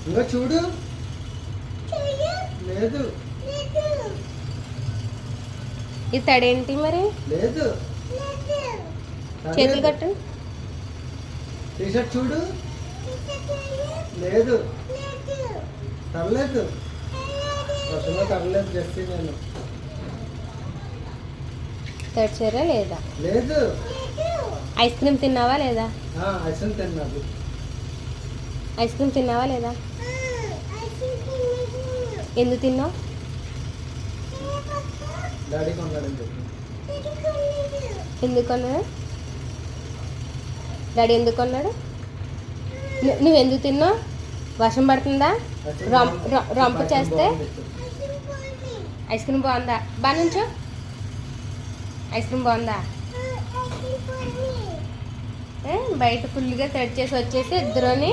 ఇంకా చూడు. లేదు. ఇది తడేంటి మరి? లేదు. చేతులు కట్టు. టీషర్ట్ చూడు. లేదు. తరలేదు. వర్షంలో తరలేదు. జస్ట్ నేను తడిచారా లేదా? లేదు. ఐస్ క్రీమ్ తిన్నావా లేదా? ఐస్ క్రీమ్ తిన్నాడు. ఐస్ క్రీమ్ తిన్నావా లేదా? ఎందుకు తిన్నావు? డాడీ కొన్నాడని చెప్పి. ఎందుకు కొన్నాడు డాడీ? ఎందుకు కొన్నాడు? నువ్వు ఎందుకు తిన్నావు? వర్షం పడుతుందా? రొంప చేస్తే ఐస్ క్రీమ్ బాగుందా? బాగా నుంచో. ఐస్ క్రీమ్ బాగుందా? బయట ఫుల్గా తడి చేసి వచ్చేసి ఇద్దరుని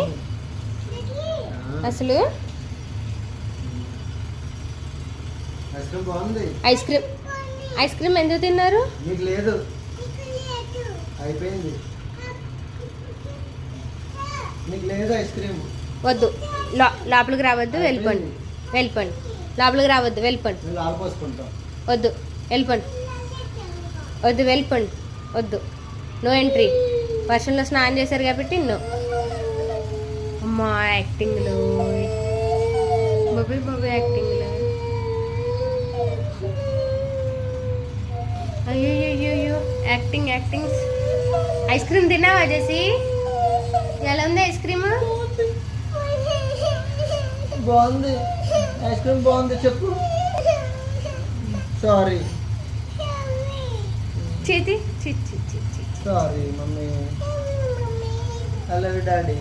అసలు ఐస్ క్రీమ్ బాగుంది. ఐస్ క్రీమ్ ఎందుకు తిన్నారు? నీకు లేదు. అయిపోయింది. నీకు లేదు ఐస్ క్రీమ్. వద్దు. లోపలికి రావద్దు. వెళ్ళిపోండి. లోపలికి రావద్దు. వెళ్ళిపోండి. ఆల్పోసుకుంటాం. వద్దు. వెళ్ళిపోండి. వెళ్ళిపోండి. వద్దు. No entry. వర్షంలో స్నానం చేశారు కాబట్టి నో. అమ్మా యాక్టింగ్లో బాబీ యాక్టింగ్లో. అయ్యో యాక్టింగ్. ఐస్ క్రీమ్ తిన్నావా జెసి? ఎలా ఉంది ఐస్ క్రీమ్? బాగుంది. ఐస్ క్రీమ్ బాగుంది. చెప్పు. సారీ. చేతి sorry mummy. I love you daddy.